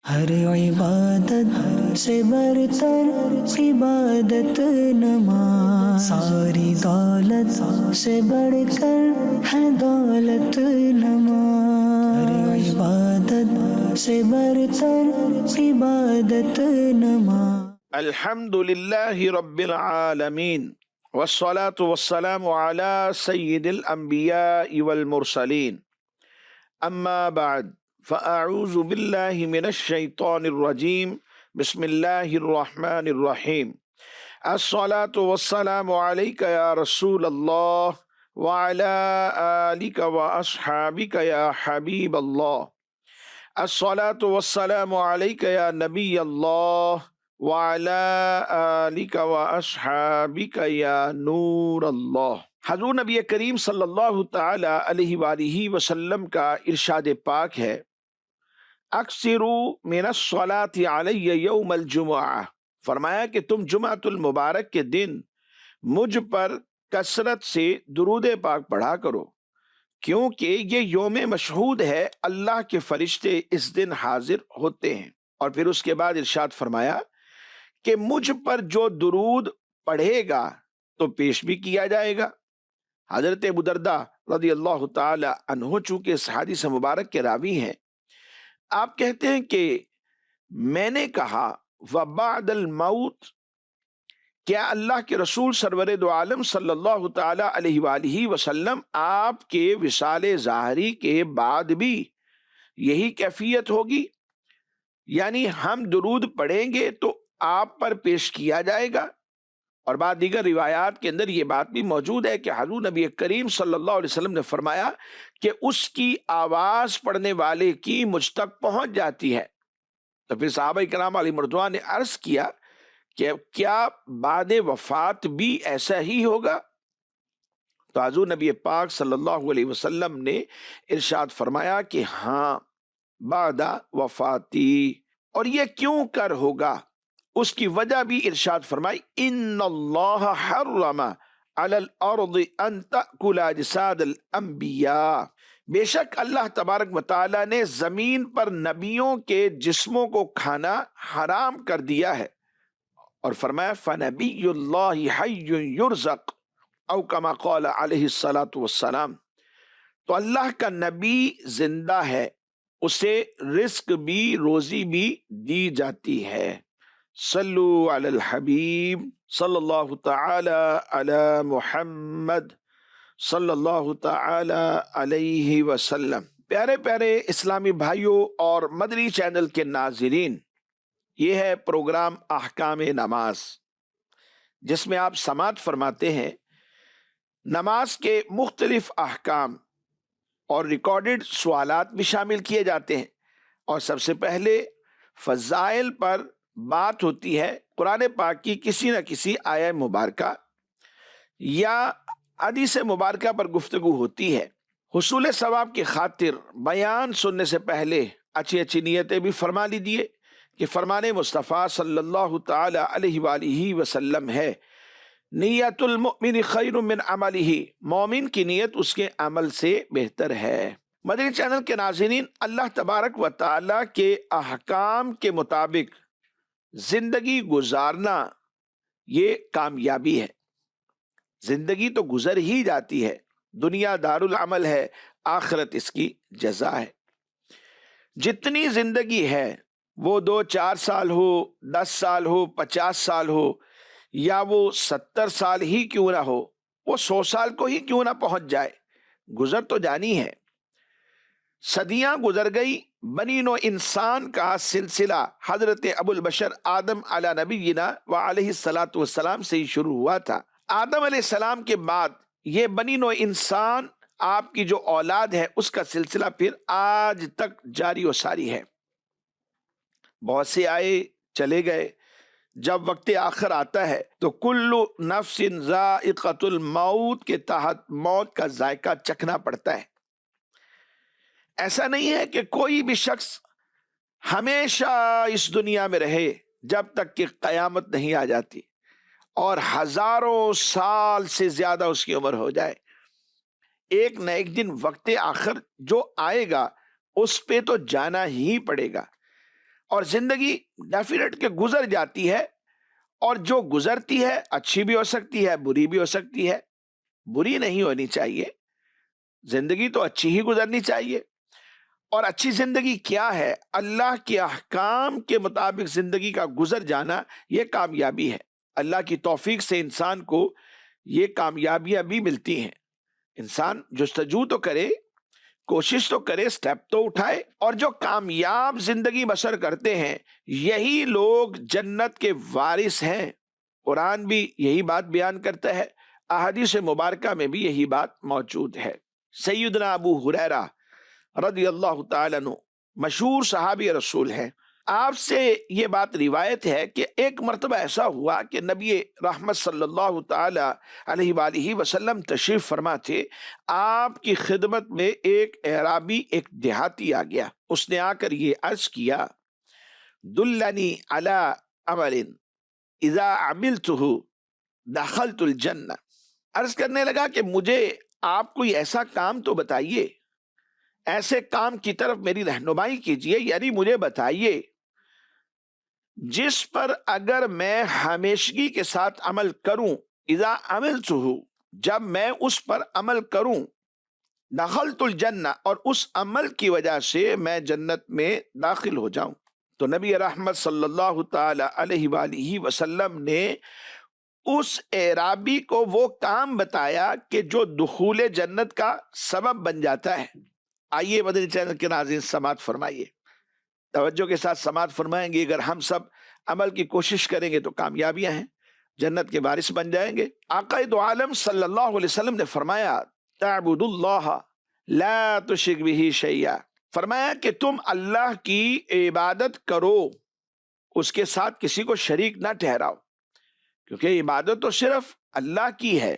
ہر عبادت سے برتر عبادت نماز، ساری دولت سے بڑھ کر ہے دولت نماز، ہر عبادت سے برتر عبادت نماز۔ الحمد للہ رب العالمین والصلاة والسلام على سید الانبیاء والمرسلین، اما بعد فاعوذ باللہ من الشیطان الرجیم، بسم اللہ الرحمن الرحیم۔ الصلاة والسلام علیک یا رسول اللہ وعلی آلک واصحابک یا حبیب اللہ۔ الصلاة والسلام علیک یا نبی اللہ وعلی آلک واصحابک یا نور اللہ۔ حضور نبی کریم صلی اللہ تعالی علیہ وآلہ وسلم کا ارشاد پاک ہے، اکثروا من الصلاة علی یوم الجمعہ، فرمایا کہ تم جمعۃ المبارک کے دن مجھ پر کثرت سے درود پاک پڑھا کرو، کیونکہ یہ یوم مشہود ہے، اللہ کے فرشتے اس دن حاضر ہوتے ہیں۔ اور پھر اس کے بعد ارشاد فرمایا کہ مجھ پر جو درود پڑھے گا تو پیش بھی کیا جائے گا۔ حضرت ابو درداء رضی اللہ تعالی عنہ چونکہ اس حدیث مبارک کے راوی ہیں، آپ کہتے ہیں کہ میں نے کہا وبعد الموت، کیا اللہ کے رسول سرور دو عالم صلی اللہ تعالی علیہ وآلہ وسلم آپ کے وصال ظاہری کے بعد بھی یہی کیفیت ہوگی؟ یعنی ہم درود پڑھیں گے تو آپ پر پیش کیا جائے گا۔ اور بعد دیگر روایات کے اندر یہ بات بھی موجود ہے کہ حضور نبی کریم صلی اللہ علیہ وسلم نے فرمایا کہ اس کی آواز پڑھنے والے کی مجھ تک پہنچ جاتی ہے۔ تو پھر صحابہ کرام علیہ مردوان نے عرض کیا کہ کیا بعد وفات بھی ایسا ہی ہوگا؟ تو حضور نبی پاک صلی اللہ علیہ وسلم نے ارشاد فرمایا کہ ہاں، بعد وفاتی۔ اور یہ کیوں کر ہوگا؟ اس کی وجہ بھی ارشاد فرمائی، ان اللہ حرم علی الارض ان تأکل اجساد الانبیاء، بے شک اللہ تبارک و تعالی نے زمین پر نبیوں کے جسموں کو کھانا حرام کر دیا ہے۔ اور فرمایا فنبی اللہ حی یرزق، او کما قال علیہ الصلاۃ والسلام، تو اللہ کا نبی زندہ ہے، اسے رزق بھی روزی بھی دی جاتی ہے۔ صلو علی الحبیب صلی اللہ تعالی علی محمد صلی اللہ تعالی علیہ وسلم۔ پیارے پیارے اسلامی بھائیوں اور مدنی چینل کے ناظرین، یہ ہے پروگرام احکام نماز، جس میں آپ سماعت فرماتے ہیں نماز کے مختلف احکام، اور ریکارڈڈ سوالات بھی شامل کیے جاتے ہیں۔ اور سب سے پہلے فضائل پر بات ہوتی ہے، قرآن پاک کی کسی نہ کسی آیہ مبارکہ یا حدیث مبارکہ پر گفتگو ہوتی ہے۔ حصول ثواب کی خاطر بیان سننے سے پہلے اچھی اچھی نیتیں بھی فرما لیجیے کہ فرمان مصطفیٰ صلی اللہ تعالی علیہ وآلہ وسلم ہے، نیت المؤمن خیر من عملہ، مومن کی نیت اس کے عمل سے بہتر ہے۔ مدنی چینل کے ناظرین، اللہ تبارک و تعالی کے احکام کے مطابق زندگی گزارنا یہ کامیابی ہے۔ زندگی تو گزر ہی جاتی ہے، دنیا دار العمل ہے، آخرت اس کی جزا ہے۔ جتنی زندگی ہے وہ 2-4 سال ہو، 10 سال ہو، 50 سال ہو، یا وہ 70 سال ہی کیوں نہ ہو، وہ 100 سال کو ہی کیوں نہ پہنچ جائے، گزر تو جانی ہے۔ صدیاں گزر گئی، بنی نو انسان کا سلسلہ حضرت ابو البشر آدم علی نبینا وعلیہ الصلاۃ والسلام سے ہی شروع ہوا تھا۔ آدم علیہ السلام کے بعد یہ بنی نو انسان، آپ کی جو اولاد ہے، اس کا سلسلہ پھر آج تک جاری و ساری ہے۔ بہت سے آئے چلے گئے، جب وقت آخر آتا ہے تو کل نفس ذائقۃ الموت کے تحت موت کا ذائقہ چکھنا پڑتا ہے۔ ایسا نہیں ہے کہ کوئی بھی شخص ہمیشہ اس دنیا میں رہے جب تک کہ قیامت نہیں آ جاتی، اور ہزاروں سال سے زیادہ اس کی عمر ہو جائے، ایک نہ ایک دن وقت آخر جو آئے گا اس پہ تو جانا ہی پڑے گا۔ اور زندگی ڈیفینیٹ کہ گزر جاتی ہے، اور جو گزرتی ہے اچھی بھی ہو سکتی ہے، بری بھی ہو سکتی ہے، بری نہیں ہونی چاہیے، زندگی تو اچھی ہی گزرنی چاہیے۔ اور اچھی زندگی کیا ہے؟ اللہ کے احکام کے مطابق زندگی کا گزر جانا، یہ کامیابی ہے۔ اللہ کی توفیق سے انسان کو یہ کامیابیاں بھی ملتی ہیں۔ انسان جستجو تو کرے، کوشش تو کرے، سٹیپ تو اٹھائے، اور جو کامیاب زندگی بسر کرتے ہیں یہی لوگ جنت کے وارث ہیں۔ قرآن بھی یہی بات بیان کرتا ہے، احادیث مبارکہ میں بھی یہی بات موجود ہے۔ سیدنا ابو ہریرہ رضی اللہ تعالیٰ عنہ مشہور صحابی رسول ہیں، آپ سے یہ بات روایت ہے کہ ایک مرتبہ ایسا ہوا کہ نبی رحمت صلی اللہ تعالی علیہ وآلہ وسلم تشریف فرما تھے۔ آپ کی خدمت میں ایک اعرابی، ایک دیہاتی آ گیا۔ اس نے آ کر یہ عرض کیا، دلنی علی عمل اذا عملتہ دخلت الجنہ۔ عرض کرنے لگا کہ مجھے آپ کوئی ایسا کام تو بتائیے، ایسے کام کی طرف میری رہنمائی کیجئے، یعنی مجھے بتائیے جس پر اگر میں ہمیشگی کے ساتھ عمل کروں، اذا عملتہ، جب میں اس پر عمل کروں، دخلت الجنہ، اور اس عمل کی وجہ سے میں جنت میں داخل ہو جاؤں۔ تو نبی رحمت صلی اللہ تعالی علیہ وآلہ وسلم نے اس اعرابی کو وہ کام بتایا کہ جو دخول جنت کا سبب بن جاتا ہے۔ آئیے مدنی چینل کے ناظرین سماعت فرمائیے، توجہ کے ساتھ سماعت فرمائیں گے۔ اگر ہم سب عمل کی کوشش کریں گے تو کامیابیاں ہیں، جنت کے وارث بن جائیں گے۔ آقا دو عالم صلی اللہ علیہ وسلم نے فرمایا، تعبد اللہ لا تشرک بہ شیئا، فرمایا کہ تم اللہ کی عبادت کرو، اس کے ساتھ کسی کو شریک نہ ٹھہراؤ، کیونکہ عبادت تو صرف اللہ کی ہے،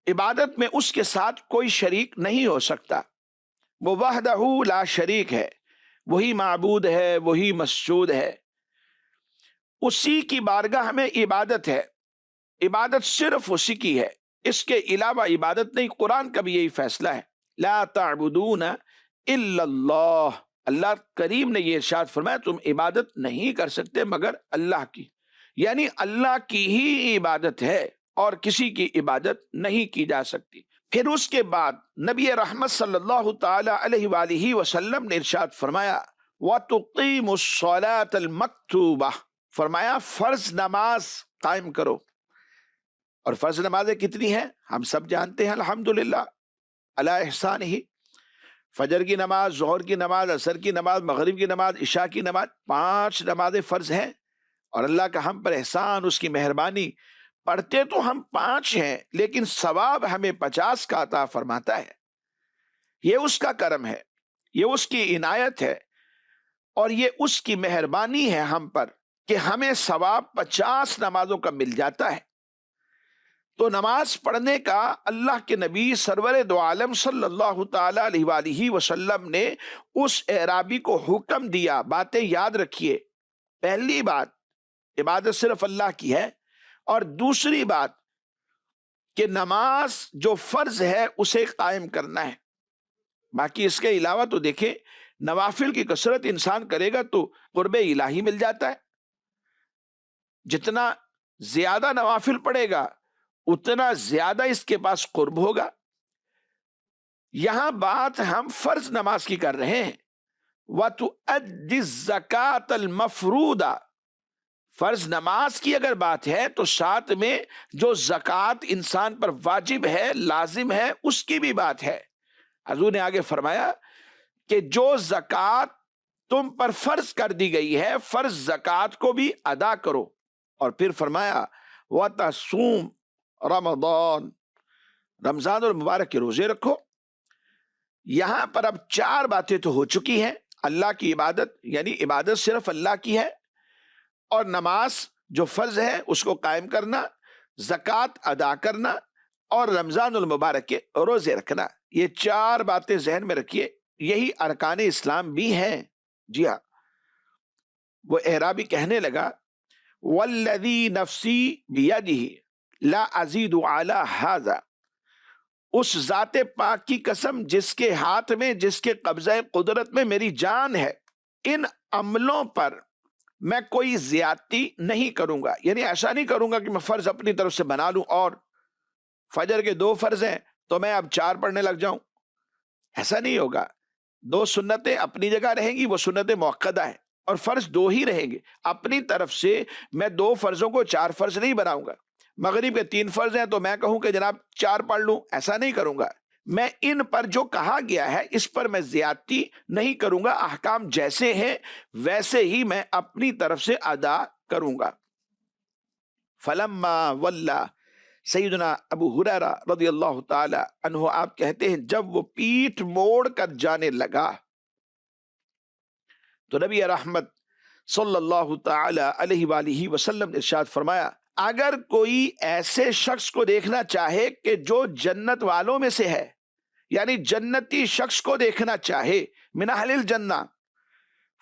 عبادت میں اس کے ساتھ کوئی شریک نہیں ہو سکتا۔ وہ وحدہ لا شریک ہے، وہی معبود ہے، وہی مسجود ہے، اسی کی بارگاہ میں عبادت ہے، عبادت صرف اسی کی ہے، اس کے علاوہ عبادت نہیں۔ قرآن کا بھی یہی فیصلہ ہے، لا تعبدون الا اللہ، اللہ کریم نے یہ ارشاد فرمایا تم عبادت نہیں کر سکتے مگر اللہ کی، یعنی اللہ کی ہی عبادت ہے اور کسی کی عبادت نہیں کی جا سکتی۔ پھر اس کے بعد نبی رحمت صلی اللہ تعالی علیہ وآلہ وسلم نے ارشاد فرمایا، وَتُقِيمُ الصَّلَاةَ الْمَكْتُوبَةَ، فرمایا فرض نماز قائم کرو۔ اور فرض نمازیں کتنی ہیں ہم سب جانتے ہیں، الحمدللہ علی احسان ہی۔ فجر کی نماز، ظہر کی نماز، عصر کی نماز، مغرب کی نماز، عشاء کی نماز، 5 نمازیں فرض ہیں، اور اللہ کا ہم پر احسان، اس کی مہربانی، پڑھتے تو ہم 5 ہیں لیکن ثواب ہمیں 50 کا عطا فرماتا ہے۔ یہ اس کا کرم ہے، یہ اس کی عنایت ہے، اور یہ اس کی مہربانی ہے ہم پر کہ ہمیں ثواب 50 نمازوں کا مل جاتا ہے۔ تو نماز پڑھنے کا اللہ کے نبی سرور دو عالم صلی اللہ تعالی علیہ وآلہ وسلم نے اس اعرابی کو حکم دیا۔ باتیں یاد رکھیے، پہلی بات عبادت صرف اللہ کی ہے، اور دوسری بات کہ نماز جو فرض ہے اسے قائم کرنا ہے۔ باقی اس کے علاوہ تو دیکھیں نوافل کی کثرت انسان کرے گا تو قرب الہی مل جاتا ہے، جتنا زیادہ نوافل پڑھے گا اتنا زیادہ اس کے پاس قرب ہوگا۔ یہاں بات ہم فرض نماز کی کر رہے ہیں، وَتُؤَدِّ الزَّكَاةَ الْمَفْرُوضَ، فرض نماز کی اگر بات ہے تو ساتھ میں جو زکوٰۃ انسان پر واجب ہے، لازم ہے، اس کی بھی بات ہے۔ حضور نے آگے فرمایا کہ جو زکوٰۃ تم پر فرض کر دی گئی ہے، فرض زکوٰۃ کو بھی ادا کرو۔ اور پھر فرمایا وَتَصُومُ رمضان، رمضان المبارک کے روزے رکھو۔ یہاں پر اب 4 باتیں تو ہو چکی ہیں، اللہ کی عبادت یعنی عبادت صرف اللہ کی ہے، اور نماز جو فرض ہے اس کو قائم کرنا، زکوٰۃ ادا کرنا، اور رمضان المبارک کے روزے رکھنا۔ یہ 4 باتیں ذہن میں رکھیے، یہی ارکان اسلام بھی ہیں۔ جی ہاں، وہ اعرابی کہنے لگا، والذی نفسی بیدہ لا ازید علی ھذا، اس ذات پاک کی قسم جس کے ہاتھ میں، جس کے قبضہ قدرت میں میری جان ہے، ان عملوں پر میں کوئی زیادتی نہیں کروں گا، یعنی ایسا نہیں کروں گا کہ میں فرض اپنی طرف سے بنا لوں اور فجر کے 2 فرض ہیں تو میں اب 4 پڑھنے لگ جاؤں، ایسا نہیں ہوگا۔ 2 سنتیں اپنی جگہ رہیں گی، وہ سنتیں موقدہ ہیں، اور فرض 2 ہی رہیں گے۔ اپنی طرف سے میں 2 فرضوں کو 4 فرض نہیں بناؤں گا۔ مغرب کے 3 فرض ہیں تو میں کہوں کہ جناب 4 پڑھ لوں، ایسا نہیں کروں گا۔ میں ان پر جو کہا گیا ہے اس پر میں زیادتی نہیں کروں گا، احکام جیسے ہیں ویسے ہی میں اپنی طرف سے ادا کروں گا۔ فلما ولا، سیدنا ابو ہریرہ رضی اللہ تعالی عنہ آپ کہتے ہیں جب وہ پیٹھ موڑ کر جانے لگا تو نبی رحمت صلی اللہ تعالی علیہ وآلہ وسلم نے ارشاد فرمایا، اگر کوئی ایسے شخص کو دیکھنا چاہے کہ جو جنت والوں میں سے ہے، یعنی جنتی شخص کو دیکھنا چاہے، من اہل الجنہ،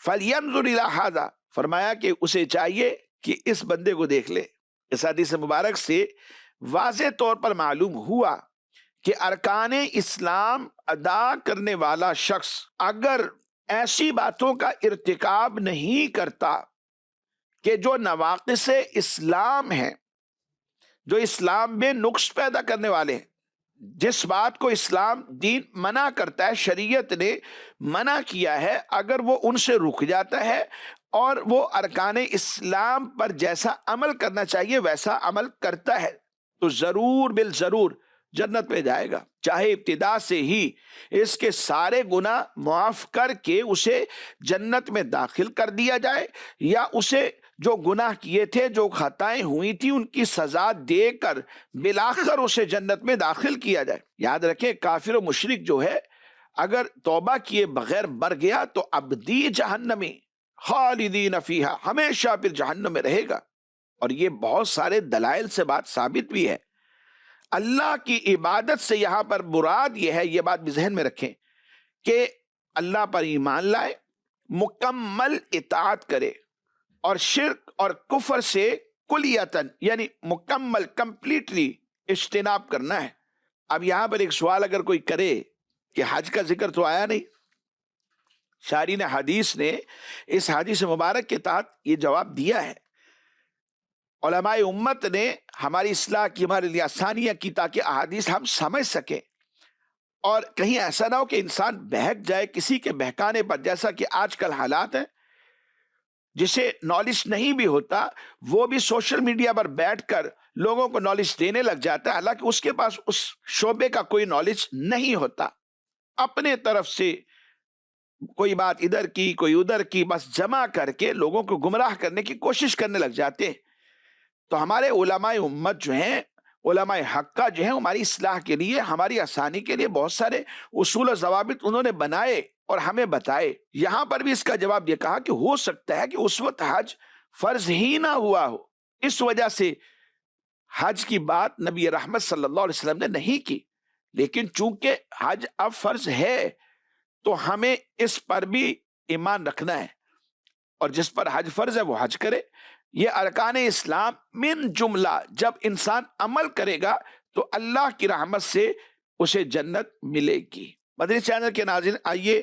فَلْيَنْظُرْ إِلَىٰ هَذَا، فرمایا کہ اسے چاہیے کہ اس بندے کو دیکھ لے۔ اس حدیث مبارک سے واضح طور پر معلوم ہوا کہ ارکان اسلام ادا کرنے والا شخص اگر ایسی باتوں کا ارتکاب نہیں کرتا کہ جو نواقص اسلام ہیں، جو اسلام میں نقص پیدا کرنے والے ہیں، جس بات کو اسلام دین منع کرتا ہے، شریعت نے منع کیا ہے، اگر وہ ان سے رک جاتا ہے اور وہ ارکان اسلام پر جیسا عمل کرنا چاہیے ویسا عمل کرتا ہے تو ضرور بالضرور جنت میں جائے گا، چاہے ابتدا سے ہی اس کے سارے گناہ معاف کر کے اسے جنت میں داخل کر دیا جائے، یا اسے جو گناہ کیے تھے، جو خطائیں ہوئی تھی، ان کی سزا دے کر بالآخر اسے جنت میں داخل کیا جائے۔ یاد رکھیں کافر و مشرک جو ہے اگر توبہ کیے بغیر مر گیا تو ابدی جہنمی خالدین فیہا، ہمیشہ پھر جہنم میں رہے گا۔ اور یہ بہت سارے دلائل سے بات ثابت بھی ہے۔ اللہ کی عبادت سے یہاں پر مراد یہ ہے، یہ بات بھی ذہن میں رکھیں کہ اللہ پر ایمان لائے، مکمل اطاعت کرے، اور شرک اور کفر سے کلیتاً یعنی مکمل کمپلیٹلی اجتناب کرنا ہے۔ اب یہاں پر ایک سوال اگر کوئی کرے کہ حج کا ذکر تو آیا نہیں، شارحین حدیث نے اس حدیث مبارک کے تحت یہ جواب دیا ہے۔ علماء امت نے ہماری اصلاح کی، ہمارے لیے آسانیاں کی تاکہ احادیث ہم سمجھ سکیں، اور کہیں ایسا نہ ہو کہ انسان بہک جائے کسی کے بہکانے پر، جیسا کہ آج کل حالات ہیں۔ جسے نالج نہیں بھی ہوتا وہ بھی سوشل میڈیا پر بیٹھ کر لوگوں کو نالج دینے لگ جاتا ہے، حالانکہ اس کے پاس اس شعبے کا کوئی نالج نہیں ہوتا۔ اپنے طرف سے کوئی بات ادھر کی کوئی ادھر کی بس جمع کر کے لوگوں کو گمراہ کرنے کی کوشش کرنے لگ جاتے ہیں۔ تو ہمارے علماء امت جو ہیں، علماء حقہ جو ہیں، ہماری اصلاح کے لیے، ہماری آسانی کے لیے بہت سارے اصول و ضوابط انہوں نے بنائے اور ہمیں بتائے۔ یہاں پر بھی اس کا جواب یہ کہا کہ ہو سکتا ہے کہ اس وقت حج فرض ہی نہ ہوا ہو، اس وجہ سے حج کی بات نبی رحمت صلی اللہ علیہ وسلم نے نہیں کی، لیکن چونکہ حج اب فرض ہے تو ہمیں اس پر بھی ایمان رکھنا ہے، اور جس پر حج فرض ہے وہ حج کرے۔ یہ ارکان اسلام من جملہ جب انسان عمل کرے گا تو اللہ کی رحمت سے اسے جنت ملے گی۔ مدنی چینل کے ناظرین، آئیے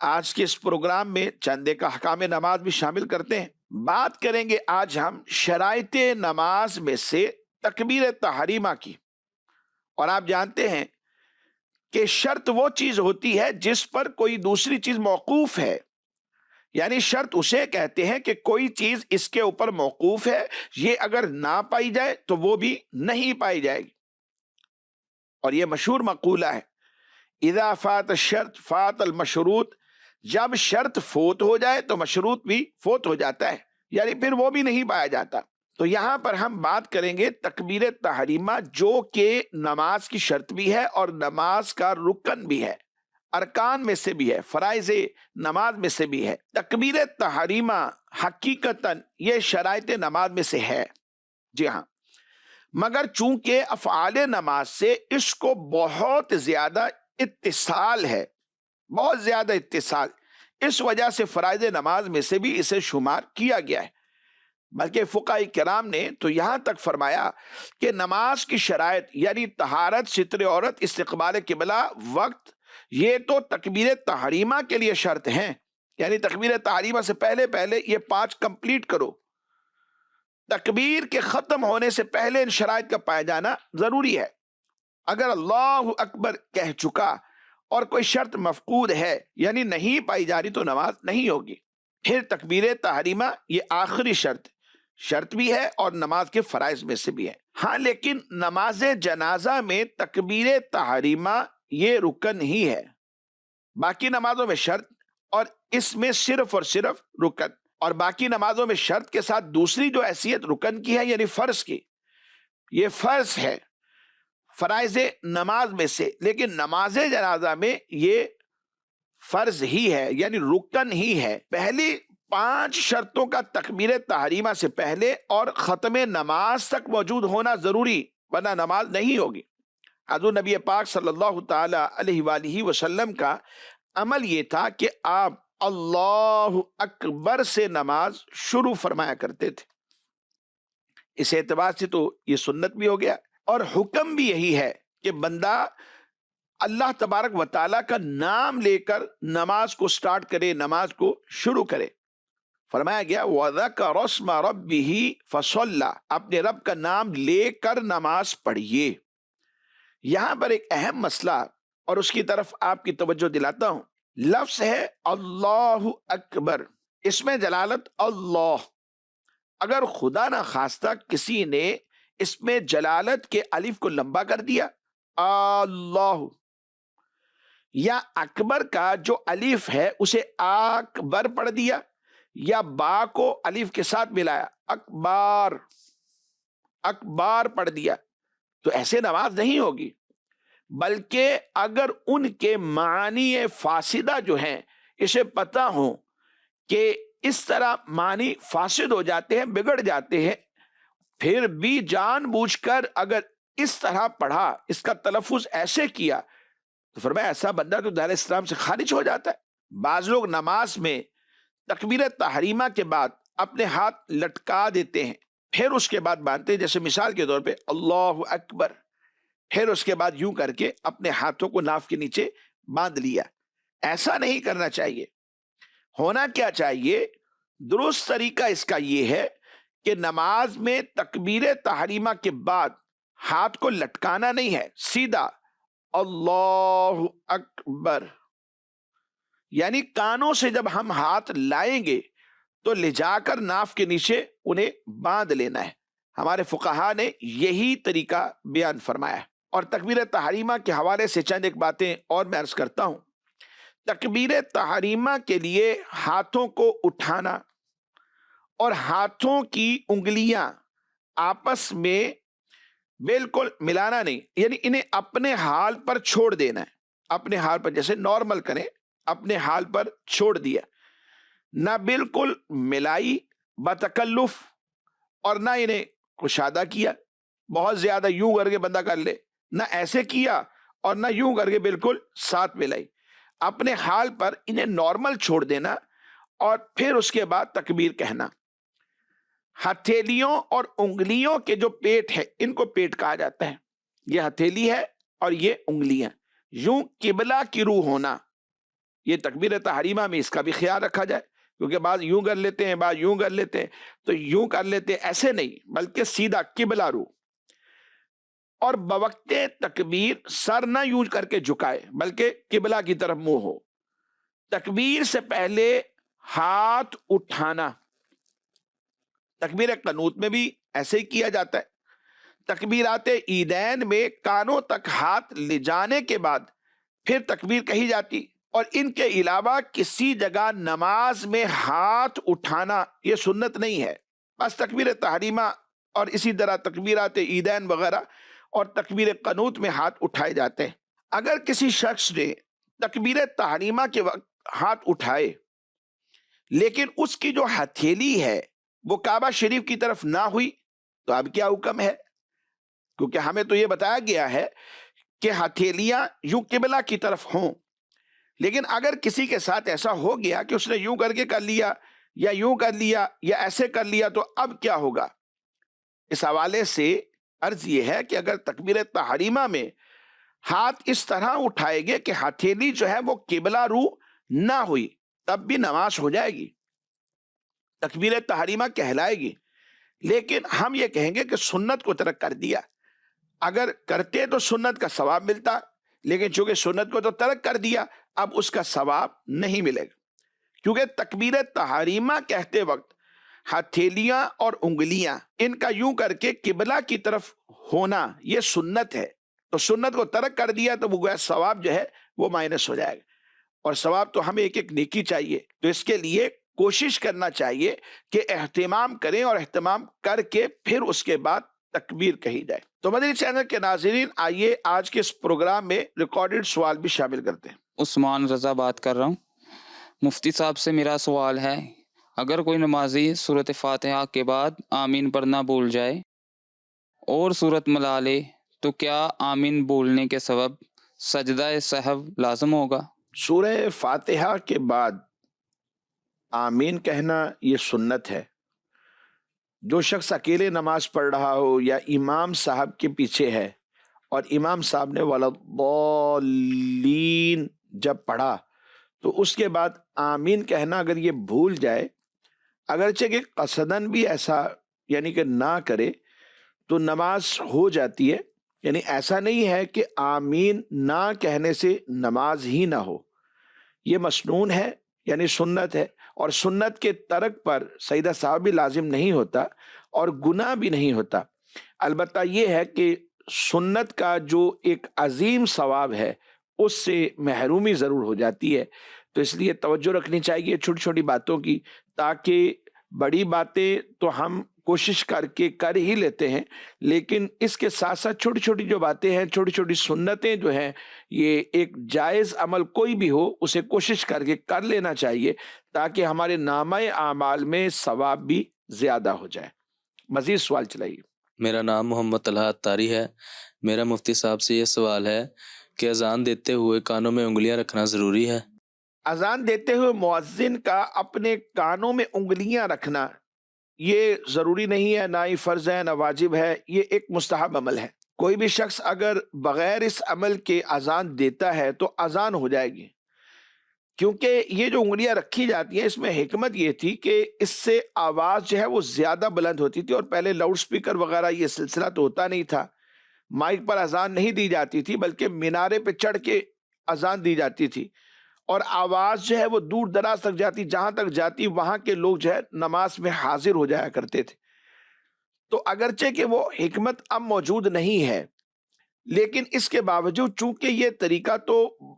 آج کے اس پروگرام میں چند ایک احکام نماز بھی شامل کرتے ہیں۔ بات کریں گے آج ہم شرائط نماز میں سے تکبیر تحریمہ کی، اور آپ جانتے ہیں کہ شرط وہ چیز ہوتی ہے جس پر کوئی دوسری چیز موقوف ہے، یعنی شرط اسے کہتے ہیں کہ کوئی چیز اس کے اوپر موقوف ہے، یہ اگر نہ پائی جائے تو وہ بھی نہیں پائی جائے گی۔ اور یہ مشہور مقولہ ہے، اذا فات الشرط فات المشروط، جب شرط فوت ہو جائے تو مشروط بھی فوت ہو جاتا ہے، یعنی پھر وہ بھی نہیں پایا جاتا۔ تو یہاں پر ہم بات کریں گے تکبیر تحریمہ، جو کہ نماز کی شرط بھی ہے اور نماز کا رکن بھی ہے، ارکان میں سے بھی ہے، فرائض نماز میں سے بھی ہے۔ تکبیر تحریمہ حقیقتاً یہ شرائط نماز میں سے ہے، جی ہاں، مگر چونکہ افعال نماز سے اس کو بہت زیادہ اتصال ہے، بہت زیادہ اتصال، اس وجہ سے فرائض نماز میں سے بھی اسے شمار کیا گیا ہے۔ بلکہ فقہاء کرام نے تو یہاں تک فرمایا کہ نماز کی شرائط یعنی طہارت، ستر عورت، استقبال قبلہ، وقت، یہ تو تکبیر تحریمہ کے لیے شرط ہیں، یعنی تکبیر تحریمہ سے پہلے پہلے یہ 5 کمپلیٹ کرو. تکبیر کے ختم ہونے سے پہلے ان شرائط کا پایا جانا ضروری ہے. اگر اللہ اکبر کہہ چکا اور کوئی شرط مفقود ہے یعنی نہیں پائی جا رہی تو نماز نہیں ہوگی. پھر تکبیر تحریمہ یہ آخری شرط بھی ہے اور نماز کے فرائض میں سے بھی ہے. ہاں لیکن نماز جنازہ میں تکبیر تحریمہ یہ رکن ہی ہے. باقی نمازوں میں شرط اور اس میں صرف اور صرف رکن. اور باقی نمازوں میں شرط کے ساتھ دوسری جو حیثیت رکن کی ہے یعنی فرض کی، یہ فرض ہے فرائض نماز میں سے، لیکن نماز جنازہ میں یہ فرض ہی ہے یعنی رکن ہی ہے. پہلی 5 شرطوں کا تکبیر تحریمہ سے پہلے اور ختم نماز تک موجود ہونا ضروری، ورنہ نماز نہیں ہوگی. حضور نبی پاک صلی اللہ تعالی علیہ وآلہ وسلم کا عمل یہ تھا کہ آپ اللہ اکبر سے نماز شروع فرمایا کرتے تھے. اس اعتبار سے تو یہ سنت بھی ہو گیا اور حکم بھی یہی ہے کہ بندہ اللہ تبارک و تعالیٰ کا نام لے کر نماز کو سٹارٹ کرے، نماز کو شروع کرے. فرمایا گیا وَذَكَرَ اسْمَ رَبِّهِ فَصَلَّى، اپنے رب کا نام لے کر نماز پڑھیے. یہاں پر ایک اہم مسئلہ اور اس کی طرف آپ کی توجہ دلاتا ہوں. لفظ ہے اللہ اکبر، اس میں جلالت اللہ. اگر خدا نہ خواستہ کسی نے اس میں جلالت کے الف کو لمبا کر دیا اللہ، یا اکبر کا جو الف ہے اسے اکبر پڑھ دیا، یا با کو الف کے ساتھ ملایا اکبار اکبار پڑھ دیا، تو ایسے نماز نہیں ہوگی. بلکہ اگر ان کے معنی فاسدہ جو ہیں اسے پتہ ہو کہ اس طرح معنی فاسد ہو جاتے ہیں، بگڑ جاتے ہیں، پھر بھی جان بوجھ کر اگر اس طرح پڑھا، اس کا تلفظ ایسے کیا، تو فرمایا ایسا بندہ تو دائرہ اسلام سے خارج ہو جاتا ہے. بعض لوگ نماز میں تکبیر تحریمہ کے بعد اپنے ہاتھ لٹکا دیتے ہیں، پھر اس کے بعد باندھتے ہیں. جیسے مثال کے طور پہ اللہ اکبر، پھر اس کے بعد یوں کر کے اپنے ہاتھوں کو ناف کے نیچے باندھ لیا. ایسا نہیں کرنا چاہیے. ہونا کیا چاہیے؟ درست طریقہ اس کا یہ ہے کہ نماز میں تکبیر تحریمہ کے بعد ہاتھ کو لٹکانا نہیں ہے، سیدھا اللہ اکبر. یعنی کانوں سے جب ہم ہاتھ لائیں گے تو لے جا کر ناف کے نیچے انہیں باندھ لینا ہے. ہمارے فقہا نے یہی طریقہ بیان فرمایا ہے. اور تکبیر تحریمہ کے حوالے سے چند ایک باتیں اور میں عرض کرتا ہوں. تکبیر تحریمہ کے لیے ہاتھوں کو اٹھانا اور ہاتھوں کی انگلیاں آپس میں بالکل ملانا نہیں، یعنی انہیں اپنے حال پر چھوڑ دینا ہے. اپنے حال پر جیسے نارمل کریں، اپنے حال پر چھوڑ دیا، نہ بالکل ملائی بتکلف اور نہ انہیں کشادہ کیا، بہت زیادہ یوں کر کے بندہ کر لے، نہ ایسے کیا اور نہ یوں کر کے بالکل ساتھ ملائی. اپنے حال پر انہیں نارمل چھوڑ دینا اور پھر اس کے بعد تکبیر کہنا. ہتھیلیوں اور انگلیوں کے جو پیٹ ہے ان کو پیٹ کہا جاتا ہے. یہ ہتھیلی ہے اور یہ انگلیاں. یوں قبلہ کی روح ہونا، یہ تکبیر تحریمہ میں اس کا بھی خیال رکھا جائے، کیونکہ بعض یوں کر لیتے ہیں، بعض یوں کر لیتے ہیں. تو یوں کر لیتے ہیں، ایسے نہیں، بلکہ سیدھا قبلہ روح. اور بوقت تکبیر سر نہ یوں کر کے جھکائے بلکہ قبلہ کی طرف منہ ہو. تکبیر سے پہلے ہاتھ اٹھانا، تکبیر قنوت میں بھی ایسے ہی کیا جاتا ہے. تکبیرات عیدین میں کانوں تک ہاتھ لے جانے کے بعد پھر تکبیر کہی جاتی. اور ان کے علاوہ کسی جگہ نماز میں ہاتھ اٹھانا یہ سنت نہیں ہے. بس تکبیر تحریمہ اور اسی طرح تکبیرات عیدین وغیرہ اور تکبیر قنوت میں ہاتھ اٹھائے جاتے ہیں. اگر کسی شخص نے تکبیر تحریمہ کے وقت ہاتھ اٹھائے لیکن اس کی جو ہتھیلی ہے وہ کعبہ شریف کی طرف نہ ہوئی تو اب کیا حکم ہے؟ کیونکہ ہمیں تو یہ بتایا گیا ہے کہ ہتھیلیاں یوں قبلہ کی طرف ہوں، لیکن اگر کسی کے ساتھ ایسا ہو گیا کہ اس نے یوں کر کے کر لیا یا یوں کر لیا یا ایسے کر لیا تو اب کیا ہوگا؟ اس حوالے سے عرض یہ ہے کہ اگر تکبیر تحریمہ میں ہاتھ اس طرح اٹھائے گے کہ ہتھیلی جو ہے وہ قبلہ رو نہ ہوئی تب بھی نماز ہو جائے گی، تکبیر تحریمہ کہلائے گی، لیکن ہم یہ کہیں گے کہ سنت کو ترک کر دیا۔ اگر کرتے تو سنت کا ثواب ملتا، لیکن چونکہ سنت کو تو ترک کر دیا، اب اس کا ثواب نہیں ملے گا، کیونکہ تکبیر تحریمہ کہتے وقت ہتھیلیاں اور انگلیاں ان کا یوں کر کے قبلہ کی طرف ہونا یہ سنت ہے، تو سنت کو ترک کر دیا تو وہ ثواب جو ہے وہ مائنس ہو جائے گا، اور ثواب تو ہمیں ایک ایک نیکی چاہیے، تو اس کے لیے کوشش کرنا چاہیے کہ اہتمام کریں، اور اہتمام کر کے پھر اس کے بعد تکبیر کہی جائے۔ تو مدنی چینل کے ناظرین، آئیے آج کے اس پروگرام میں ریکارڈڈ سوال بھی شامل کرتے ہیں۔ عثمان رضا بات کر رہا ہوں۔ مفتی صاحب سے میرا سوال ہے، اگر کوئی نمازی سورۃ فاتحہ کے بعد آمین پڑھنا بھول جائے اور سورت ملا لے تو کیا آمین بولنے کے سبب سجدہ سہو لازم ہوگا؟ سورہ فاتحہ کے بعد آمین کہنا یہ سنت ہے۔ جو شخص اکیلے نماز پڑھ رہا ہو یا امام صاحب کے پیچھے ہے اور امام صاحب نے وَلَضَّالِّينَ جب پڑھا تو اس کے بعد آمین کہنا اگر یہ بھول جائے، اگرچہ کہ قصدن بھی ایسا یعنی کہ نہ کرے تو نماز ہو جاتی ہے، یعنی ایسا نہیں ہے کہ آمین نہ کہنے سے نماز ہی نہ ہو، یہ مسنون ہے یعنی سنت ہے، اور سنت کے ترک پر سجدہ سہو بھی لازم نہیں ہوتا اور گناہ بھی نہیں ہوتا۔ البتہ یہ ہے کہ سنت کا جو ایک عظیم ثواب ہے اس سے محرومی ضرور ہو جاتی ہے، تو اس لیے توجہ رکھنی چاہیے چھوٹی چھوٹی باتوں کی، تاکہ بڑی باتیں تو ہم کوشش کر کے کر ہی لیتے ہیں، لیکن اس کے ساتھ ساتھ چھوٹی چھوٹی جو باتیں ہیں، چھوٹی چھوٹی سنتیں جو ہیں، یہ ایک جائز عمل کوئی بھی ہو اسے کوشش کر کے کر لینا چاہیے، تاکہ ہمارے نامہ اعمال میں ثواب بھی زیادہ ہو جائے۔ مزید سوال چلائیے۔ میرا نام محمد طلحہ اتاری ہے۔ میرا مفتی صاحب سے یہ سوال ہے کہ اذان دیتے ہوئے کانوں میں انگلیاں رکھنا ضروری ہے؟ اذان دیتے ہوئے مؤذن کا اپنے کانوں میں انگلیاں رکھنا یہ ضروری نہیں ہے، نہ ہی فرض ہے نہ واجب ہے، یہ ایک مستحب عمل ہے۔ کوئی بھی شخص اگر بغیر اس عمل کے اذان دیتا ہے تو اذان ہو جائے گی، کیونکہ یہ جو انگلیاں رکھی جاتی ہیں اس میں حکمت یہ تھی کہ اس سے آواز جو ہے وہ زیادہ بلند ہوتی تھی، اور پہلے لاؤڈ سپیکر وغیرہ یہ سلسلہ تو ہوتا نہیں تھا، مائک پر اذان نہیں دی جاتی تھی بلکہ مینارے پہ چڑھ کے اذان دی جاتی تھی، اور آواز جو ہے وہ دور دراز تک جاتی، جہاں تک جاتی وہاں کے لوگ جو ہے نماز میں حاضر ہو جایا کرتے تھے۔ تو اگرچہ کہ وہ حکمت اب موجود نہیں ہے، لیکن اس کے باوجود چونکہ یہ طریقہ تو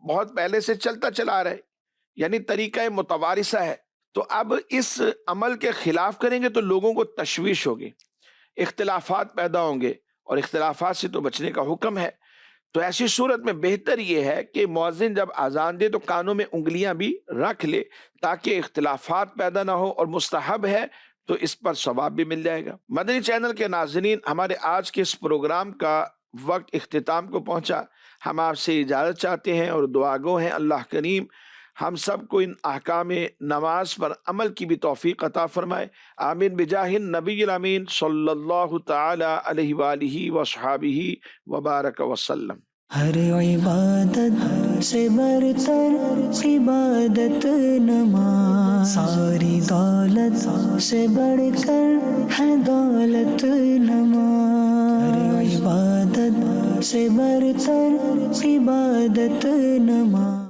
بہت پہلے سے چلتا چلا آ رہا ہے، یعنی طریقہ متوارثہ ہے، تو اب اس عمل کے خلاف کریں گے تو لوگوں کو تشویش ہوگی، اختلافات پیدا ہوں گے، اور اختلافات سے تو بچنے کا حکم ہے۔ تو ایسی صورت میں بہتر یہ ہے کہ مؤذن جب اذان دے تو کانوں میں انگلیاں بھی رکھ لے، تاکہ اختلافات پیدا نہ ہو، اور مستحب ہے تو اس پر ثواب بھی مل جائے گا۔ مدنی چینل کے ناظرین، ہمارے آج کے اس پروگرام کا وقت اختتام کو پہنچا، ہم آپ سے اجازت چاہتے ہیں اور دعا گو ہیں اللہ کریم ہم سب کو ان احکام نماز پر عمل کی بھی توفیق عطا فرمائے، آمین بجاہ النبی الامین صلی اللہ تعالی علیہ وآلہ وصحابہ وبارک وسلم۔ ہر عبادت سے برتر عبادت نماز، ساری دولت سے بڑھ کر ہے دولت نماز، ہر عبادت سے برتر عبادت نماز۔